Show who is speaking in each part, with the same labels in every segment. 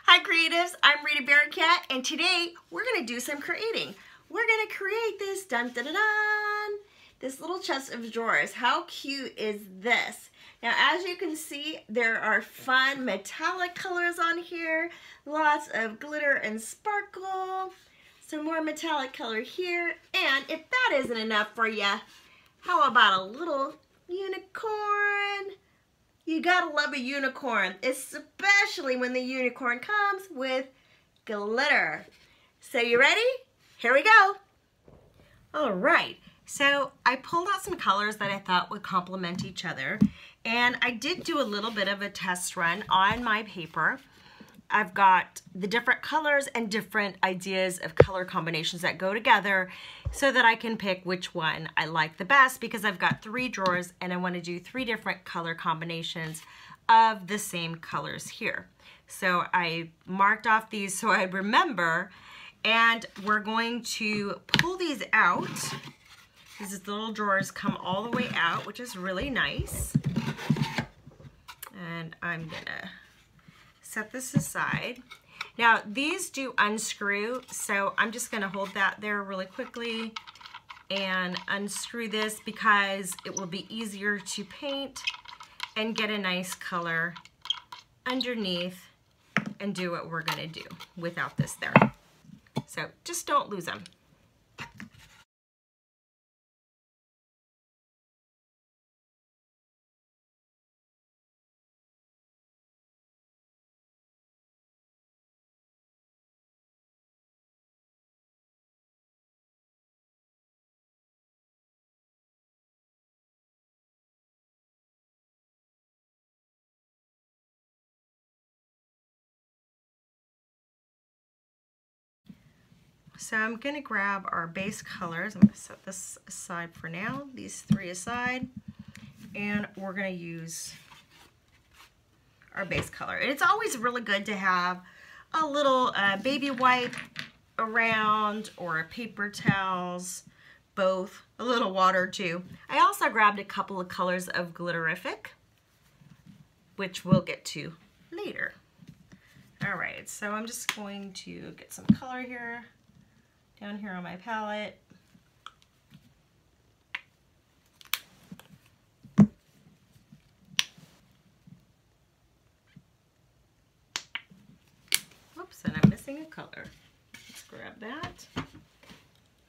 Speaker 1: Hi creatives, I'm Rita Barakat, and today we're going to do some creating. We're going to create this, dun dun dun dun, this little chest of drawers. How cute is this? Now as you can see, there are fun metallic colors on here, lots of glitter and sparkle, some more metallic color here, and if that isn't enough for you, how about a little unicorn? You gotta love a unicorn, especially when the unicorn comes with glitter. So you ready? Here we go. All right, so I pulled out some colors that I thought would complement each other, and I did do a little bit of a test run on my paper. I've got the different colors and different ideas of color combinations that go together so that I can pick which one I like the best, because I've got 3 drawers and I want to do 3 different color combinations of the same colors here. So I marked off these so I'd remember, and we're going to pull these out. These little drawers come all the way out, which is really nice. And I'm gonna set this aside. Now these do unscrew, so I'm just going to hold that there really quickly and unscrew this because it will be easier to paint and get a nice color underneath and do what we're going to do without this there. So just don't lose them. So I'm going to grab our base colors. I'm going to set this aside for now, these 3 aside, and we're going to use our base color. And it's always really good to have a little baby wipe around, or paper towels, both, a little water too. I also grabbed a couple of colors of Glitterific, which we'll get to later. All right, so I'm just going to get some color here, down here on my palette. Oops, and I'm missing a color. Let's grab that.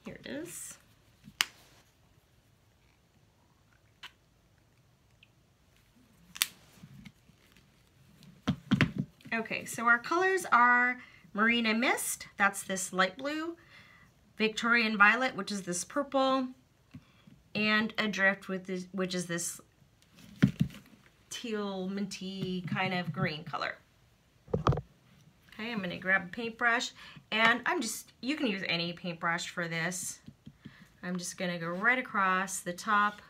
Speaker 1: Here it is. Okay, so our colors are Marina Mist, that's this light blue, Victorian Violet, which is this purple, and Adrift, which is this teal, minty kind of green color. Okay, I'm going to grab a paintbrush, and you can use any paintbrush for this. I'm just going to go right across the top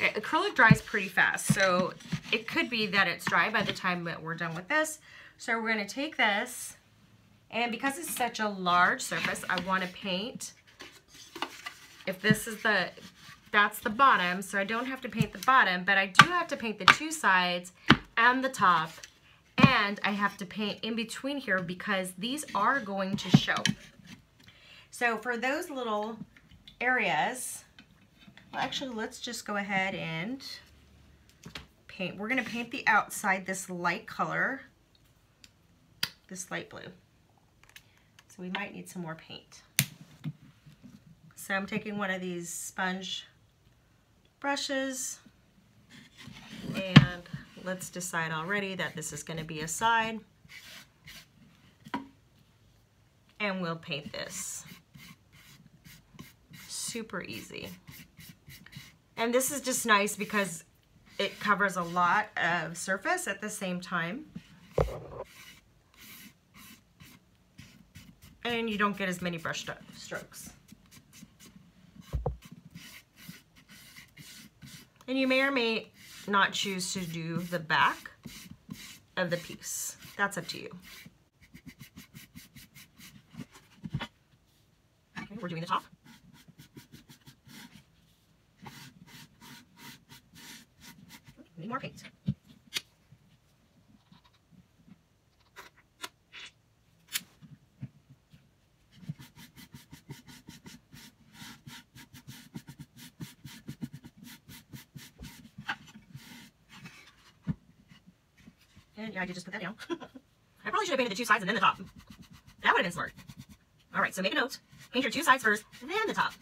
Speaker 1: Acrylic dries pretty fast, so it could be that it's dry by the time that we're done with this. So we're going to take this, and because it's such a large surface, I want to paint, if this is that's the bottom, so I don't have to paint the bottom, but I do have to paint the two sides and the top, and I have to paint in between here because these are going to show. So for those little areas, well, actually, let's just go ahead and paint. We're going to paint the outside this light color, this light blue. So we might need some more paint. So I'm taking one of these sponge brushes, and let's decide already that this is going to be a side. And we'll paint this. Super easy. And this is just nice because it covers a lot of surface at the same time. And you don't get as many brush strokes. And you may or may not choose to do the back of the piece. That's up to you. Okay, we're doing the top. Need more paint. And yeah, I did just put that down. I probably should have painted the two sides and then the top. That would have been smart. All right, so make a note. Paint your two sides first, then the top.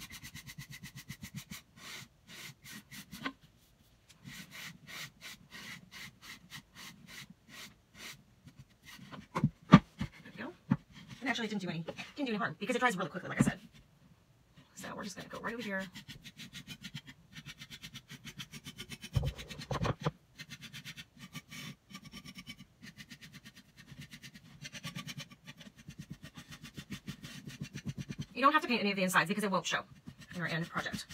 Speaker 1: Actually, it didn't do any harm because it dries really quickly, like I said. So we're just going to go right over here. You don't have to paint any of the insides because it won't show in our end project.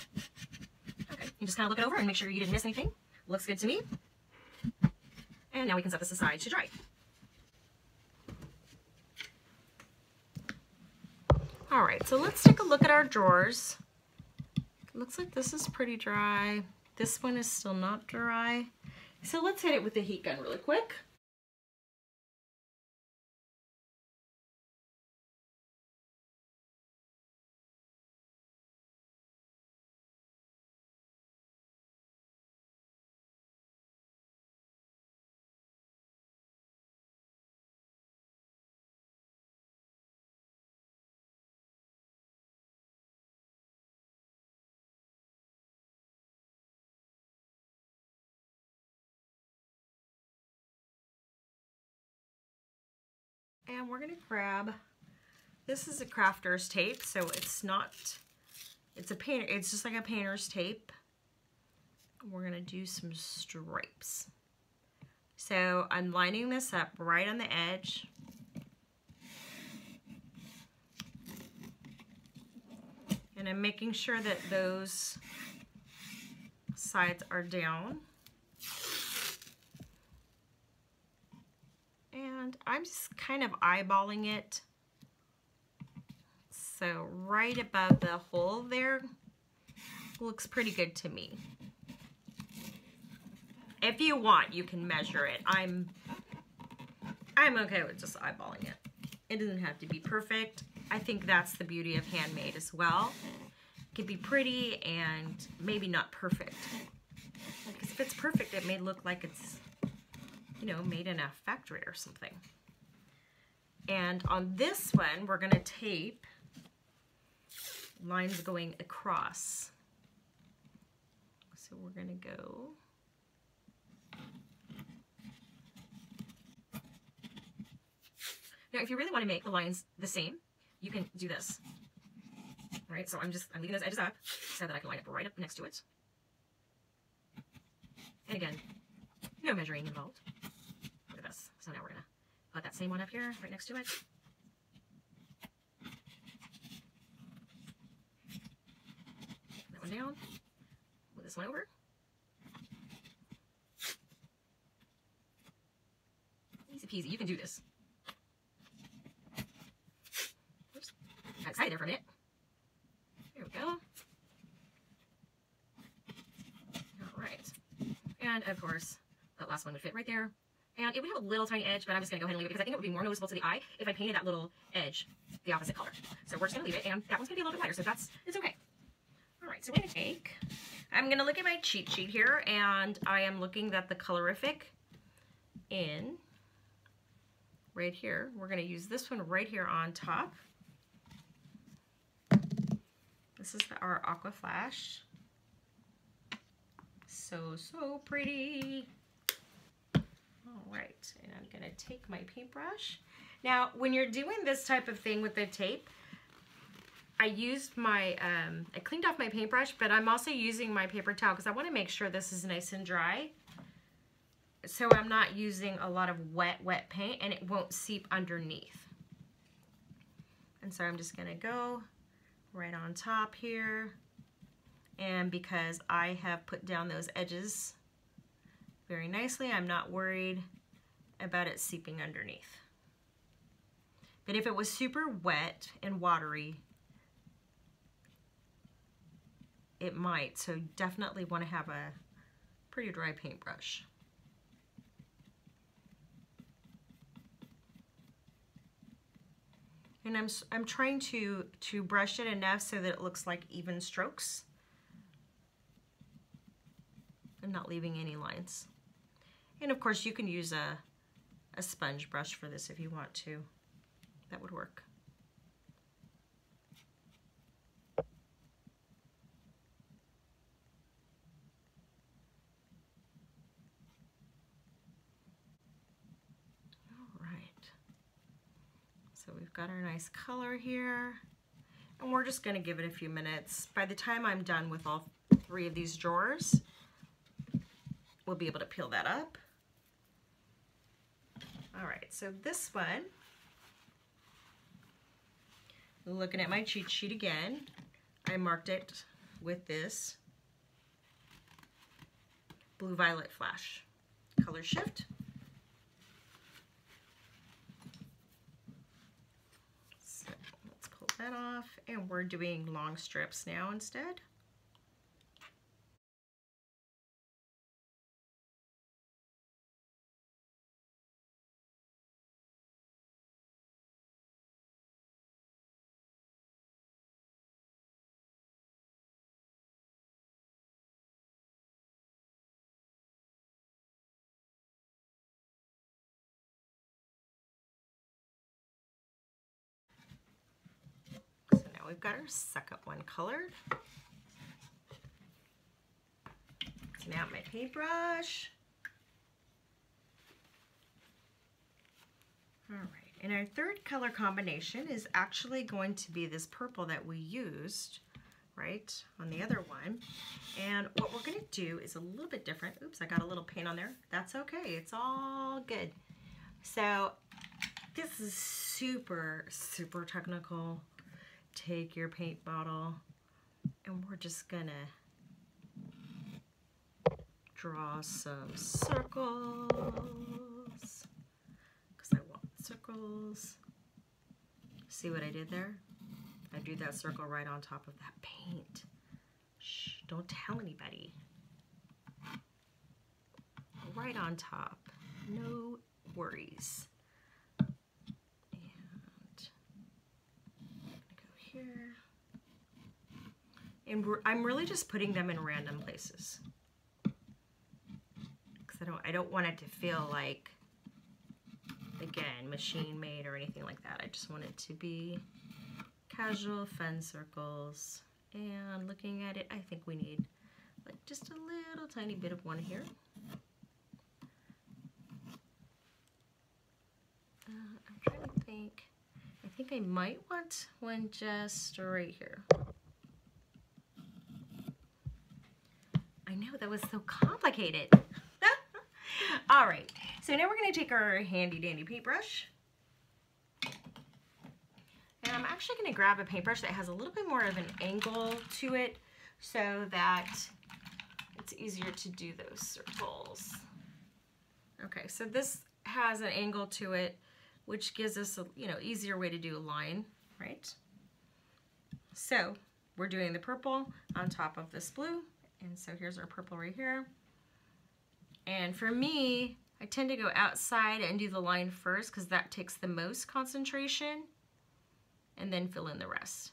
Speaker 1: Okay, you just kind of look it over and make sure you didn't miss anything. Looks good to me. And now we can set this aside to dry. All right, so let's take a look at our drawers. Looks like this is pretty dry. This one is still not dry. So let's hit it with the heat gun really quick. And we're gonna grab, this is a crafter's tape, so it's a painter, it's just like a painter's tape. We're gonna do some stripes. So I'm lining this up right on the edge. And I'm making sure that those sides are down. And I'm just kind of eyeballing it. So right above the hole there looks pretty good to me. If you want, you can measure it. I'm okay with just eyeballing it. It doesn't have to be perfect. I think that's the beauty of handmade as well. It can be pretty and maybe not perfect. Because if it's perfect, it may look like it's, you know, made in a factory or something. And on this one, we're gonna tape lines going across. So we're gonna go now. If you really want to make the lines the same, you can do this. All right, so I'm leaving those edges up so that I can line up right up next to it. And again, no measuring involved. Look at this. So now we're gonna put that same one up here, right next to it. That one down. Move this one over.
Speaker 2: peasy. You can do this. Oops. Got excited there for a minute. There we go. All right. And of course, that last one would fit right there. And it would have a little tiny edge, but I'm just going to go ahead and leave it because I think it would be more noticeable to the eye if I painted that little edge the opposite color. So we're just going to leave it, and that one's going to be a little bit lighter, so it's okay. All right, so we're going to I'm going to look at my cheat sheet here, and I am looking at the colorific in right here. We're going to use this one right here on top. This is our Aqua Flash. So pretty. All right, and I'm gonna take my paintbrush. Now, when you're doing this type of thing with the tape, I used my, I cleaned off my paintbrush, but I'm also using my paper towel because I want to make sure this is nice and dry. So I'm not using a lot of wet paint and it won't seep underneath. And so I'm just gonna go right on top here. And because I have put down those edges very nicely, I'm not worried about it seeping underneath. But if it was super wet and watery, it might. So definitely want to have a pretty dry paintbrush. And I'm trying to brush it enough so that it looks like even strokes. I'm not leaving any lines. And of course you can use a sponge brush for this if you want to. That would work. All right. So we've got our nice color here. And we're just going to give it a few minutes. By the time I'm done with all 3 of these drawers, we'll be able to peel that up. All right, so this one, looking at my cheat sheet again, I marked it with this blue violet flash. Color shift. So let's pull that off, and we're doing long strips now instead. We've got our second one colored. So now my paintbrush. All right, and our third color combination is actually going to be this purple that we used, right, on the other one. And what we're gonna do is a little bit different. Oops, I got a little paint on there. That's okay, it's all good. So this is super technical. Take your paint bottle and we're just gonna draw some circles because I want circles. See what I did there? I drew that circle right on top of that paint. Shh, don't tell anybody. Right on top, no worries. Here. And I'm really just putting them in random places because I don't want it to feel like, again, machine made or anything like that. I just want it to be casual, fun circles. And looking at it, I think we need like just a little tiny bit of one here. I'm trying to think. I think I might want one just right here. I know, that was so complicated. All right, so now we're gonna take our handy dandy paintbrush. And I'm actually gonna grab a paintbrush that has a little bit more of an angle to it so that it's easier to do those circles. Okay, so this has an angle to it, which gives us a, you know, easier way to do a line, right? So we're doing the purple on top of this blue, and so here's our purple right here. And for me, I tend to go outside and do the line first because that takes the most concentration, and then fill in the rest.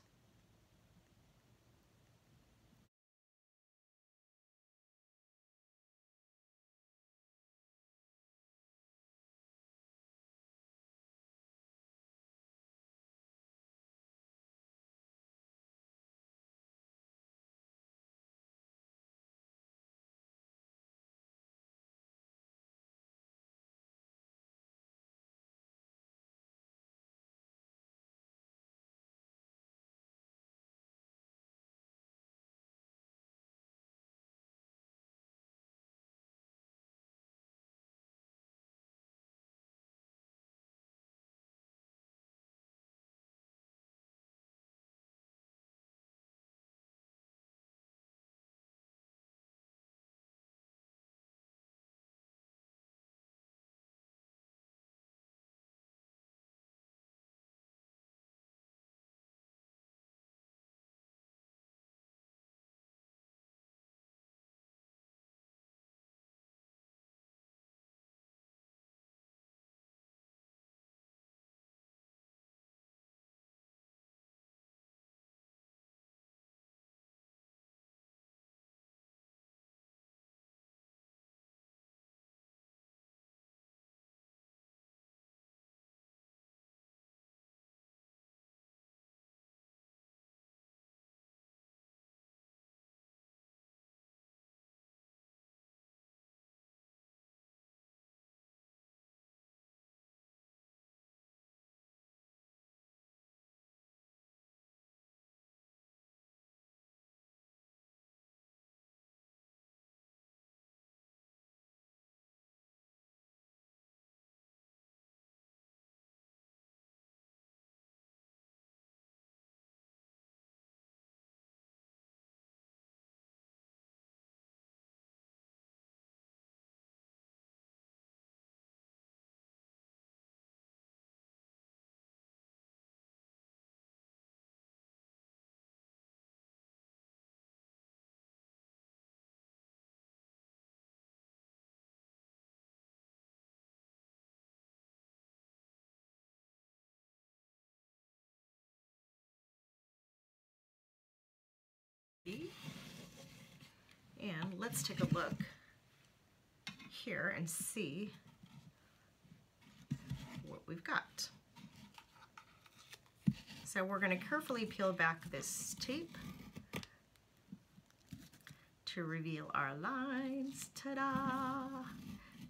Speaker 2: And let's take a look here and see what we've got. So we're going to carefully peel back this tape to reveal our lines. Ta-da!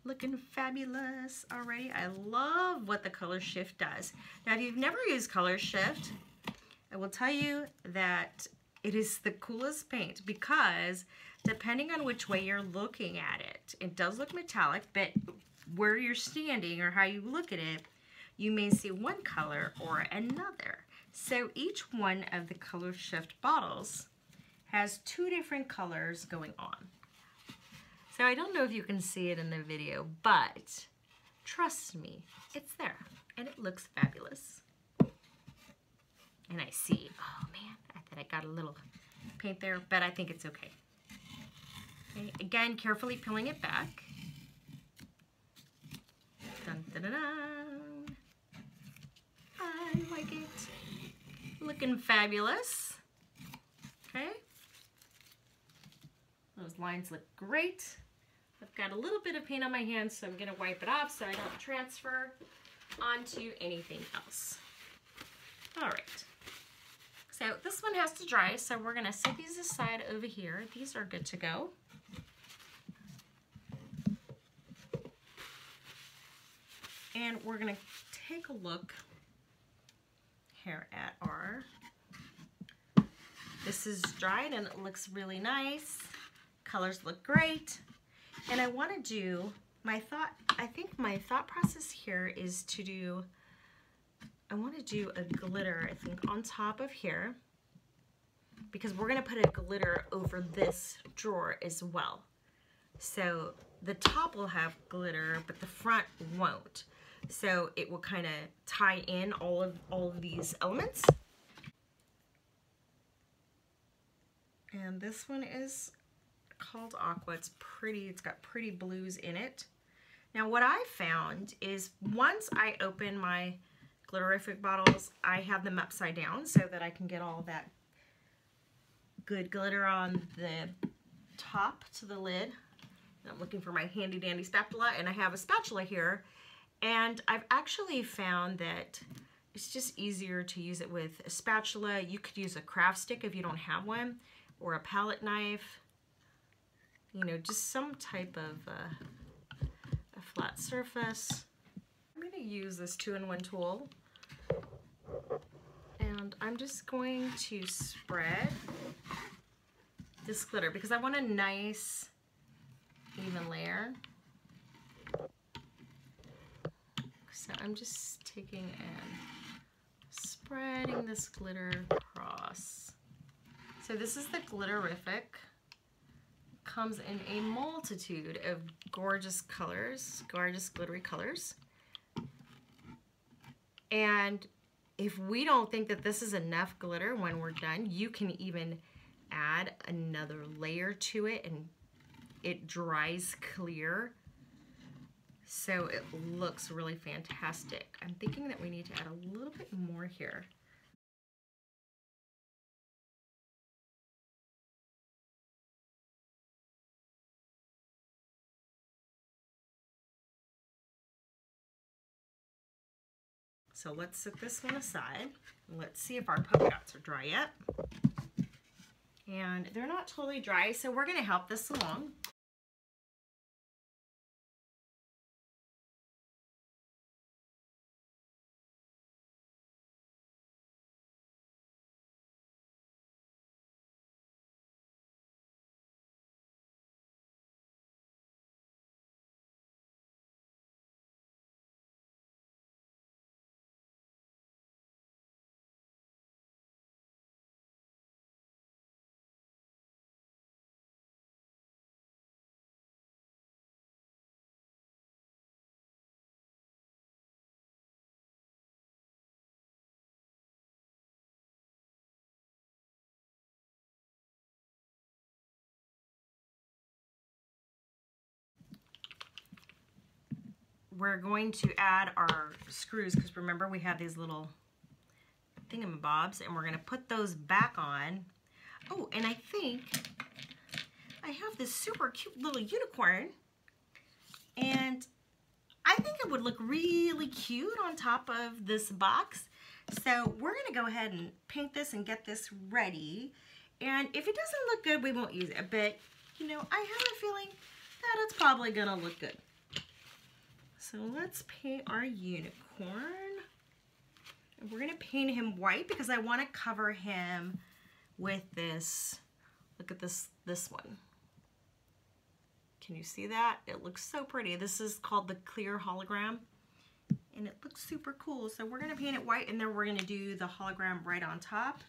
Speaker 2: Looking fabulous already. I love what the color shift does. Now, if you've never used color shift, I will tell you that it is the coolest paint because depending on which way you're looking at it, it does look metallic, but where you're standing or how you look at it, you may see one color or another. So each one of the color shift bottles has two different colors going on. So I don't know if you can see it in the video, but trust me, it's there and it looks fabulous. And I see, oh man, I thought I got a little paint there, but I think it's okay. Okay, again, carefully peeling it back. Dun, dun, dun, dun. I like it. Looking fabulous. Okay. Those lines look great. I've got a little bit of paint on my hands, so I'm going to wipe it off so I don't transfer onto anything else. All right. So this one has to dry, so we're going to set these aside over here. These are good to go. And we're going to take a look here at our, this is dried and it looks really nice. Colors look great. And I want to do, I think my thought process here is to do, I want to do a glitter, I think, on top of here, because we're going to put a glitter over this drawer as well. So the top will have glitter, but the front won't. So it will kind of tie in all of these elements. And this one is called Aqua. It's pretty, it's got pretty blues in it. Now what I found is once I open my glitterific bottles, I have them upside down so that I can get all that good glitter on the top to the lid. I'm looking for my handy dandy spatula, and I have a spatula here, and I've actually found that it's just easier to use it with a spatula. You could use a craft stick if you don't have one, or a palette knife, you know, just some type of a flat surface. I'm going to use this 2-in-1 tool, and I'm just going to spread this glitter because I want a nice even layer. So I'm just taking and spreading this glitter across. So this is the Glitterific. Comes in a multitude of gorgeous colors, gorgeous glittery colors. And if we don't think that this is enough glitter when we're done, you can even add another layer to it and it dries clear. So it looks really fantastic. I'm thinking that we need to add a little bit more here. So let's set this one aside. Let's see if our polka dots are dry yet. And they're not totally dry, so we're gonna help this along. We're going to add our screws because remember we have these little thingamabobs and we're going to put those back on. Oh, and I think I have this super cute little unicorn, and I think it would look really cute on top of this box. So we're going to go ahead and paint this and get this ready. And if it doesn't look good, we won't use it. But, you know, I have a feeling that it's probably going to look good. So let's paint our unicorn. And we're going to paint him white because I want to cover him with this. Look at this one. Can you see that? It looks so pretty. This is called the clear hologram, and it looks super cool. So we're going to paint it white, and then we're going to do the hologram right on top.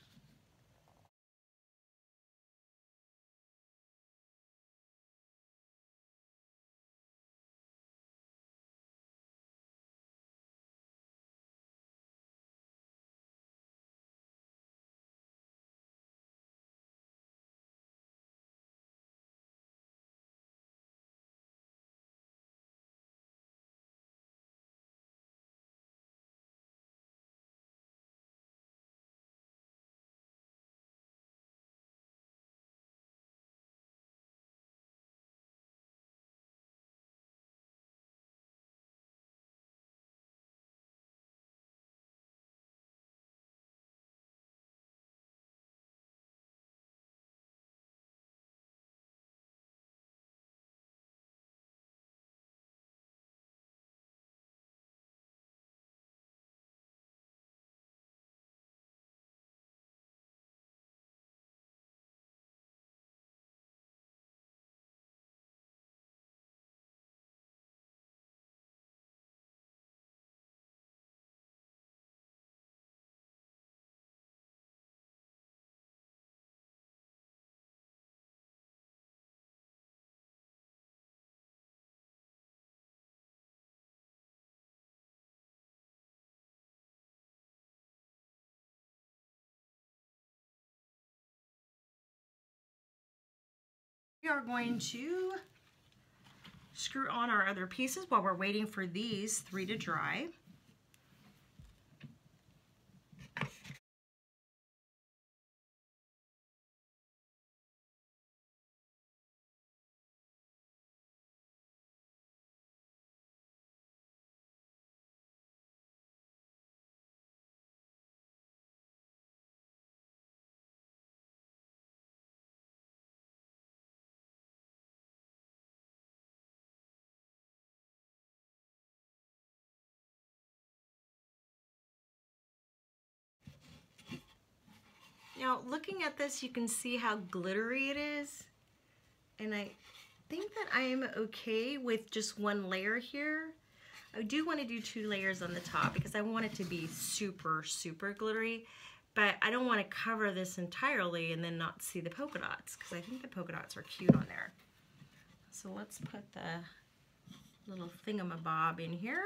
Speaker 2: We are going to screw on our other pieces while we're waiting for these 3 to dry. Now, looking at this, you can see how glittery it is, and I think that I am okay with just 1 layer here. I do want to do 2 layers on the top because I want it to be super, super glittery, but I don't want to cover this entirely and then not see the polka dots because I think the polka dots are cute on there. So let's put the little thingamabob in here.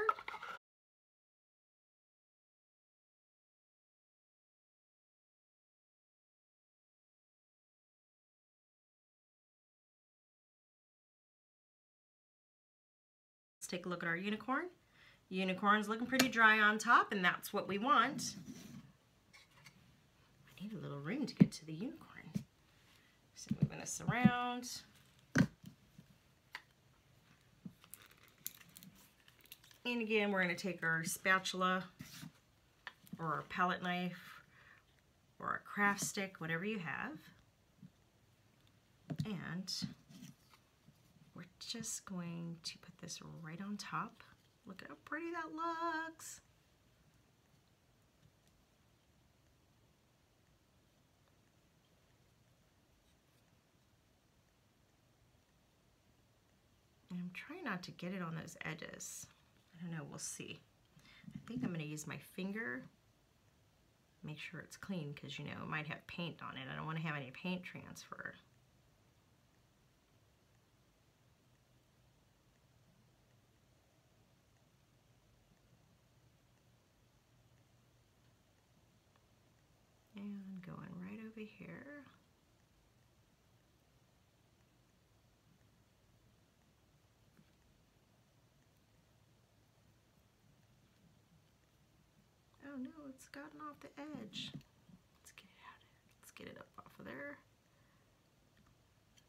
Speaker 2: Let's take a look at our unicorn. Unicorn's looking pretty dry on top, and that's what we want. I need a little room to get to the unicorn. So moving this around. And again, we're going to take our spatula or our palette knife or a craft stick, whatever you have. And we're just going to put this right on top. Look how pretty that looks. And I'm trying not to get it on those edges. I don't know, we'll see. I think I'm going to use my finger. Make sure it's clean because, you know, it might have paint on it. I don't want to have any paint transfer. And going right over here. Oh no, it's gotten off the edge. Let's get it out of there. Let's get it up off of there.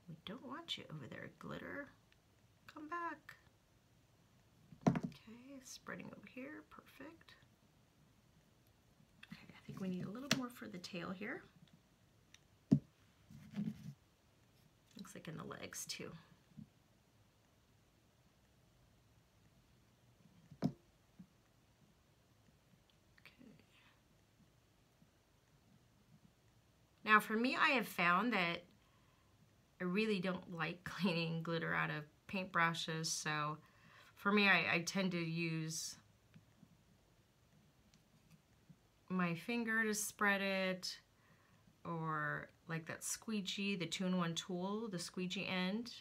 Speaker 2: We don't want you over there, glitter. Come back. Okay, spreading over here, perfect. Okay, I think we need a little more for the tail here. Looks like in the legs too. Now for me, I have found that I really don't like cleaning glitter out of paintbrushes, so for me, I tend to use my finger to spread it, or like that squeegee, the 2-in-1 tool, the squeegee end,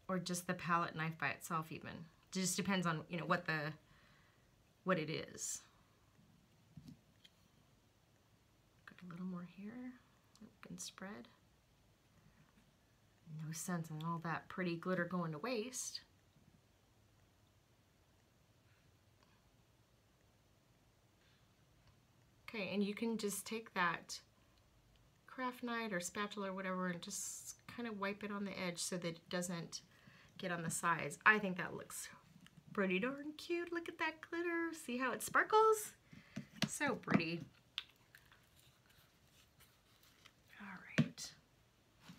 Speaker 2: or just the palette knife by itself even. It just depends on, you know, what it is. A little more here, we can spread. No sense in all that pretty glitter going to waste. Okay, and you can just take that craft knife or spatula or whatever and just kind of wipe it on the edge so that it doesn't get on the sides. I think that looks pretty darn cute. Look at that glitter. See how it sparkles? So pretty.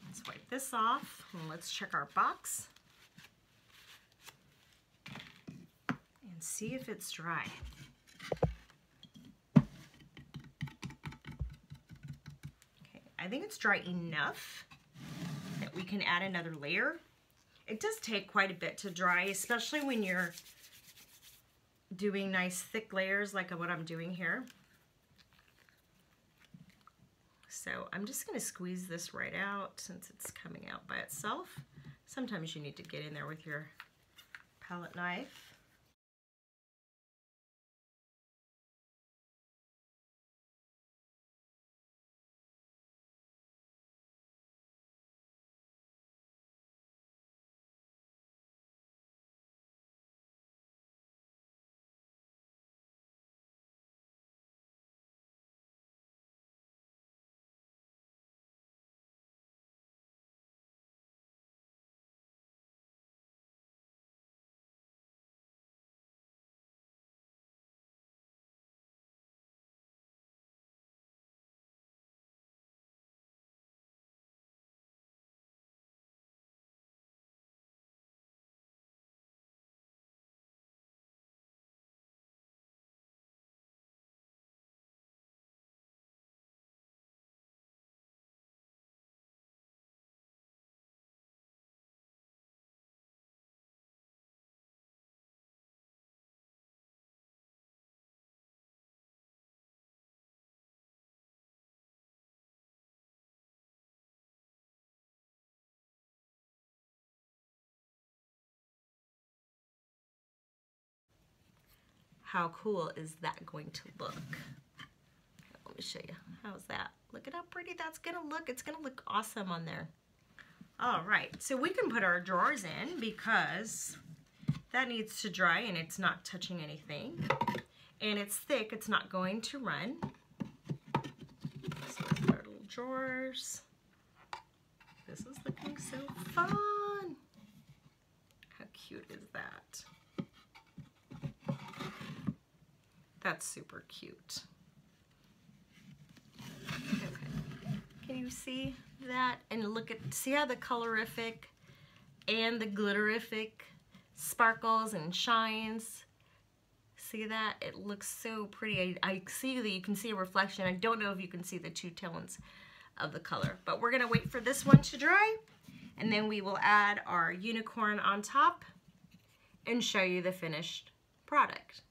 Speaker 2: Let's wipe this off and let's check our box and see if it's dry. Okay, I think it's dry enough that we can add another layer. It does take quite a bit to dry, especially when you're doing nice thick layers like what I'm doing here. So I'm just going to squeeze this right out since it's coming out by itself. Sometimes you need to get in there with your palette knife.
Speaker 1: How cool is that going to look? Let me show you. How's that? Look at how pretty that's gonna look. It's gonna look awesome on there.
Speaker 2: All right, so we can put our drawers in because that needs to dry and it's not touching anything. And it's thick, it's not going to run. So our little drawers. This is looking so fun. How cute is that? That's super cute.
Speaker 1: Okay. Can you see that? And look at, see how the colorific and the glitterific sparkles and shines? See that? It looks so pretty. I see that you can see a reflection. I don't know if you can see the two tones of the color, but we're gonna wait for this one to dry, and then we will add our unicorn on top and show you the finished product.